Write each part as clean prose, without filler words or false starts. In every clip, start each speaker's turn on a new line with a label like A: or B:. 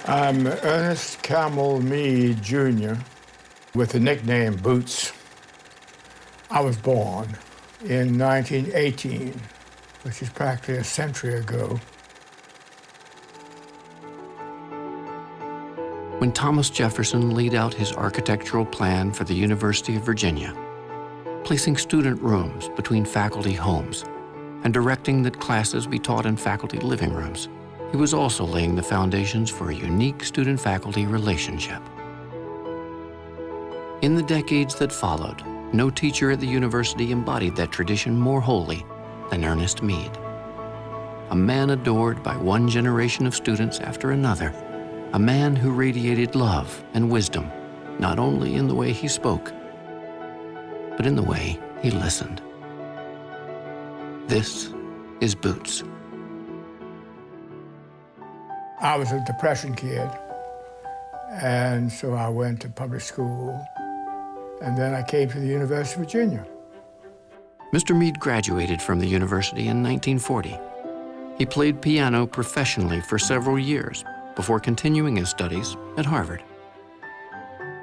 A: I'm Ernest Camel Mead, Jr., with the nickname Boots. I was born in 1918, which is practically a century ago.
B: When Thomas Jefferson laid out his architectural plan for the University of Virginia, placing student rooms between faculty homes and directing that classes be taught in faculty living rooms, he was also laying the foundations for a unique student-faculty relationship. In the decades that followed, no teacher at the university embodied that tradition more wholly than Ernest Mead. A man adored by one generation of students after another, a man who radiated love and wisdom, not only in the way he spoke, but in the way he listened. This is Boots.
A: I was a Depression kid, and so I went to public school, and then I came to the University of Virginia.
B: Mr. Mead graduated from the university in 1940. He played piano professionally for several years before continuing his studies at Harvard.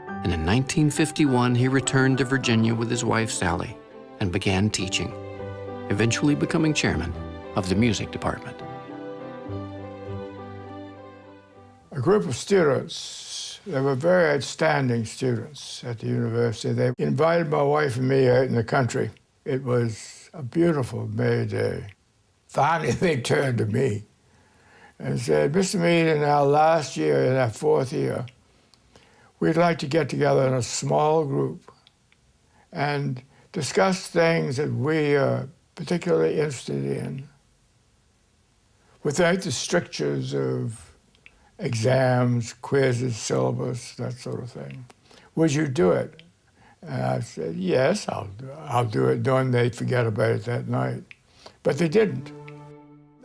B: And in 1951, he returned to Virginia with his wife, Sally, and began teaching, eventually becoming chairman of the music department.
A: A group of students, they were very outstanding students at the university. They invited my wife and me out in the country. It was a beautiful May day. Finally, they turned to me and said, "Mr. Mead, in our last year, in our fourth year, we'd like to get together in a small group and discuss things that we are particularly interested in without the strictures of exams, quizzes, syllabus, that sort of thing. Would you do it?" And I said, "Yes, I'll do it," knowing they'd forget about it that night. But they didn't.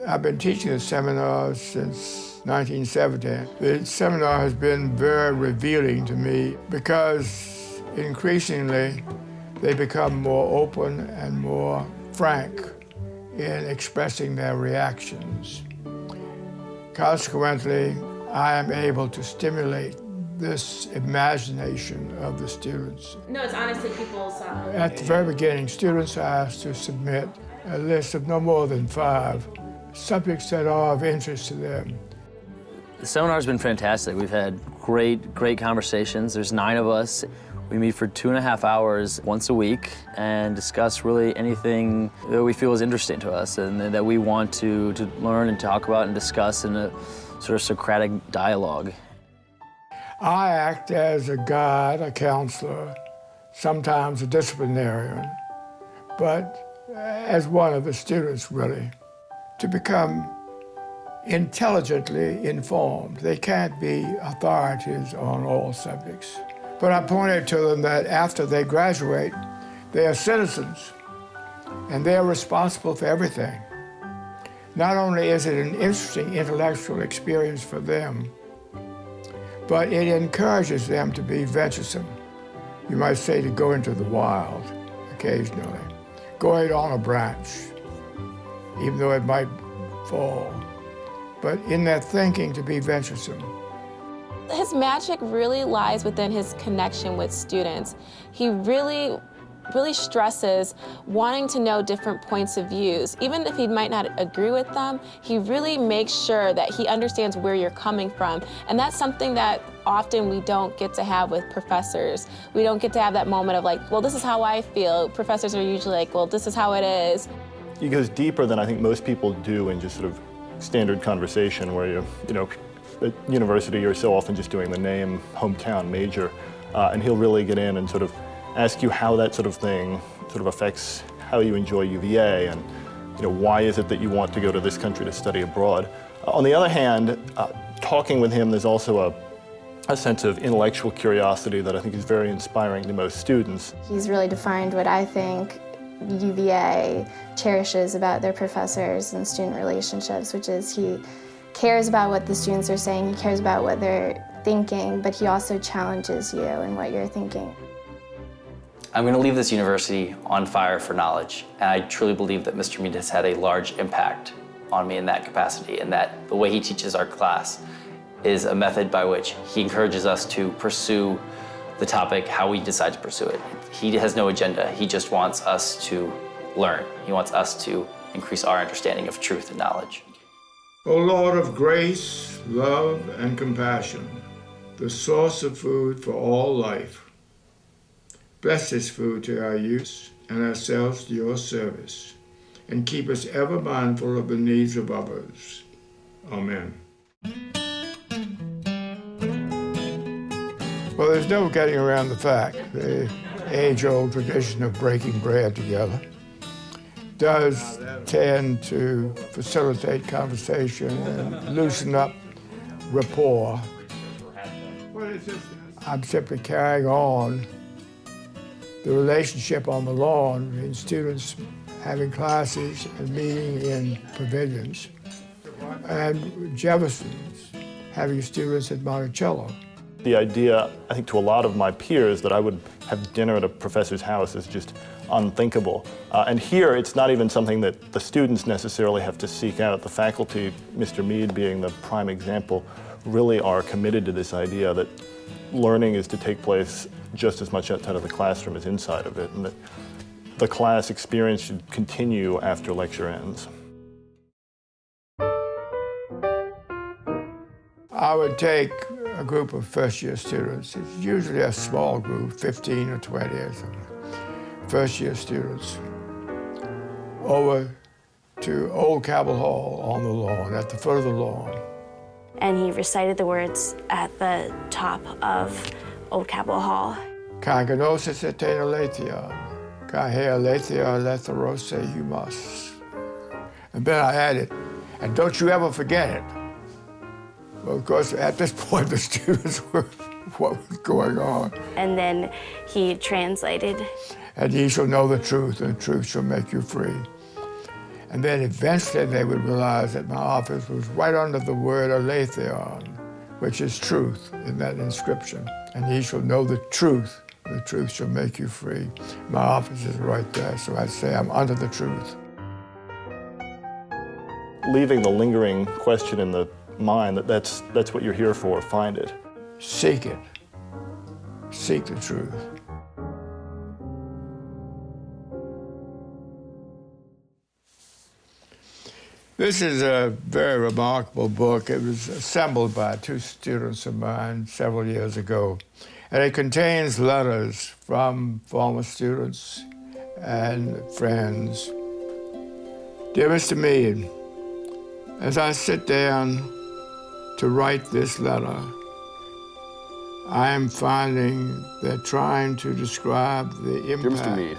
A: I've been teaching the seminars since 1970. The seminar has been very revealing to me because increasingly they become more open and more frank in expressing their reactions. Consequently, I am able to stimulate this imagination of the students.
C: No, it's honestly people's...
A: At the very beginning, students are asked to submit a list of no more than 5 subjects that are of interest to them.
D: The seminar's been fantastic. We've had great conversations. There's 9 of us. We meet for 2.5 hours once a week and discuss really anything that we feel is interesting to us and that we want to learn and talk about and discuss in a sort of Socratic dialogue.
A: I act as a guide, a counselor, sometimes a disciplinarian, but as one of the students, really, to become intelligently informed. They can't be authorities on all subjects. But I pointed to them that after they graduate, they are citizens, and they are responsible for everything. Not only is it an interesting intellectual experience for them, but it encourages them to be venturesome. You might say to go into the wild occasionally, go out on a branch, even though it might fall. But in that thinking, to be venturesome.
C: His magic really lies within his connection with students. He really stresses wanting to know different points of views. Even if he might not agree with them, he really makes sure that he understands where you're coming from. And that's something that often we don't get to have with professors. We don't get to have that moment of like, well, this is how I feel. Professors are usually like, well, this is how it is.
E: He goes deeper than I think most people do in just sort of standard conversation where you know, at university you're so often just doing the name, hometown, major, and he'll really get in and sort of ask you how that sort of thing sort of affects how you enjoy UVA and, you know, why is it that you want to go to this country to study abroad. On the other hand, talking with him, there's also a sense of intellectual curiosity that I think is very inspiring to most students.
F: He's really defined what I think UVA cherishes about their professors and student relationships, which is he cares about what the students are saying, he cares about what they're thinking, but he also challenges you in what you're thinking.
G: I'm going to leave this university on fire for knowledge, and I truly believe that Mr. Mead has had a large impact on me in that capacity, and that the way he teaches our class is a method by which he encourages us to pursue the topic how we decide to pursue it. He has no agenda. He just wants us to learn. He wants us to increase our understanding of truth and knowledge.
A: O Lord of grace, love, and compassion, the source of food for all life, bless this food to our use and ourselves to your service, and keep us ever mindful of the needs of others. Amen. Well, there's no getting around the fact, the age-old tradition of breaking bread together does tend to facilitate conversation and loosen up rapport. I'm simply carrying on the relationship on the lawn between students having classes and meeting in pavilions, and Jefferson's having students at Monticello.
E: The idea, I think, to a lot of my peers that I would have dinner at a professor's house is just unthinkable. And here, it's not even something that the students necessarily have to seek out. The faculty, Mr. Mead being the prime example, really are committed to this idea that learning is to take place just as much outside of the classroom as inside of it, and that the class experience should continue after lecture ends.
A: I would take a group of first-year students, it's usually a small group, 15 or 20 or something, first-year students, over to Old Cabell Hall on the lawn, at the foot of the lawn.
H: And he recited the words at the top of Old Cabell Hall.
A: Kaganosis et aletheia, kahe aletheia letherose humus. And then I added, and don't you ever forget it. Well, of course, at this point, the students were, what was going on?
H: And then he translated.
A: And ye shall know the truth, and the truth shall make you free. And then eventually they would realize that my office was right under the word aletheon, which is truth in that inscription. And ye shall know the truth shall make you free. My office is right there, so I'd say I'm under the truth.
E: Leaving the lingering question in the mind that's what you're here for, find it.
A: Seek it. Seek the truth. This is a very remarkable book. It was assembled by two students of mine several years ago. And it contains letters from former students and friends. Dear Mr. Mead, as I sit down to write this letter, I am finding that trying to describe the impact.
I: Dear Mr. Mead,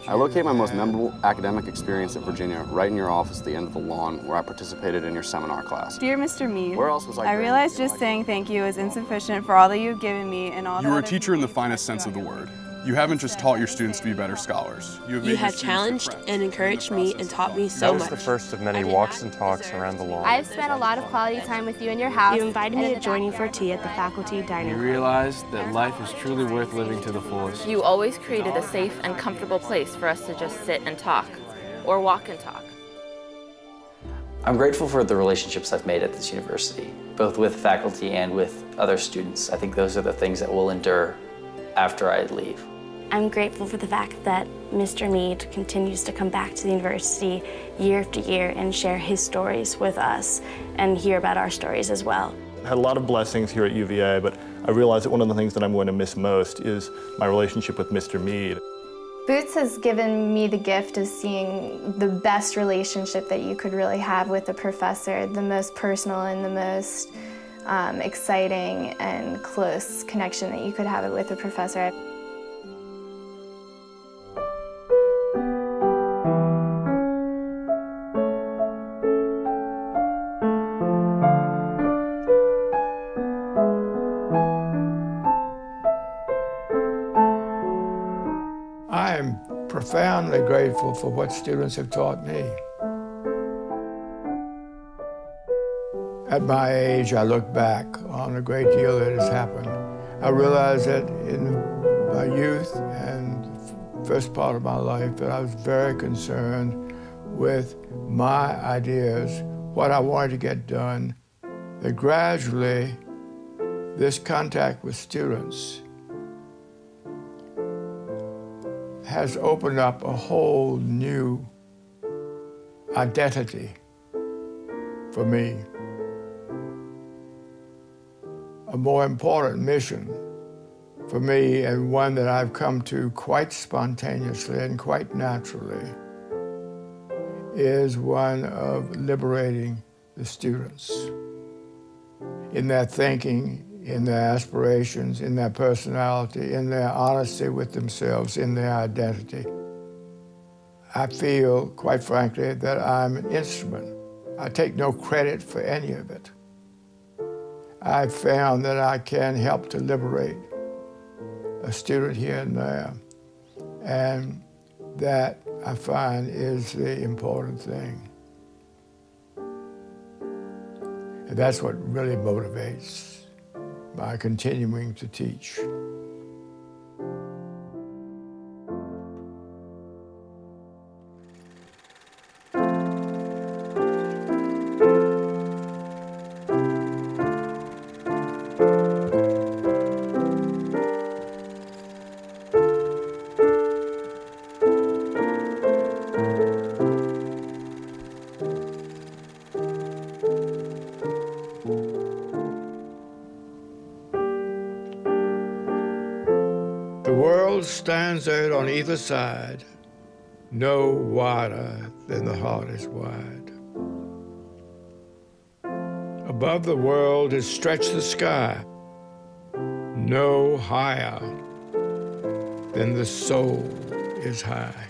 I: I locate my most memorable academic experience at Virginia right in your office at the end of the lawn where I participated in your seminar class.
J: Dear Mr. Mead,
I: where else was I
J: realize just saying thank you is insufficient for all that you've given me and all.
K: You were a teacher in the finest sense of the word. You haven't just taught your students to be better scholars.
L: You have challenged and encouraged me and taught me so much.
M: That was the first of many walks and talks around the lawn.
N: I've spent a lot of quality time with you in your house.
L: You invited me to join you for tea at the faculty dining room.
M: You realized that life is truly worth living to the fullest.
O: You always created a safe and comfortable place for us to just sit and talk, or walk and talk.
G: I'm grateful for the relationships I've made at this university, both with faculty and with other students. I think those are the things that will endure after I leave.
H: I'm grateful for the fact that Mr. Mead continues to come back to the university year after year and share his stories with us and hear about our stories as well.
E: I had a lot of blessings here at UVA, but I realized that one of the things that I'm going to miss most is my relationship with Mr. Mead.
F: Boots has given me the gift of seeing the best relationship that you could really have with a professor, the most personal and the most exciting and close connection that you could have with a professor.
A: I am profoundly grateful for what students have taught me. At my age, I look back on a great deal that has happened. I realize that in my youth and first part of my life that I was very concerned with my ideas, what I wanted to get done, that gradually this contact with students has opened up a whole new identity for me, a more important mission for me, and one that I've come to quite spontaneously and quite naturally, is one of liberating the students in their thinking, in their aspirations, in their personality, in their honesty with themselves, in their identity. I feel, quite frankly, that I'm an instrument. I take no credit for any of it. I've found that I can help to liberate a student here and there, and that I find is the important thing. And that's what really motivates my continuing to teach. The world stands out on either side, no wider than the heart is wide. Above the world is stretched the sky, no higher than the soul is high.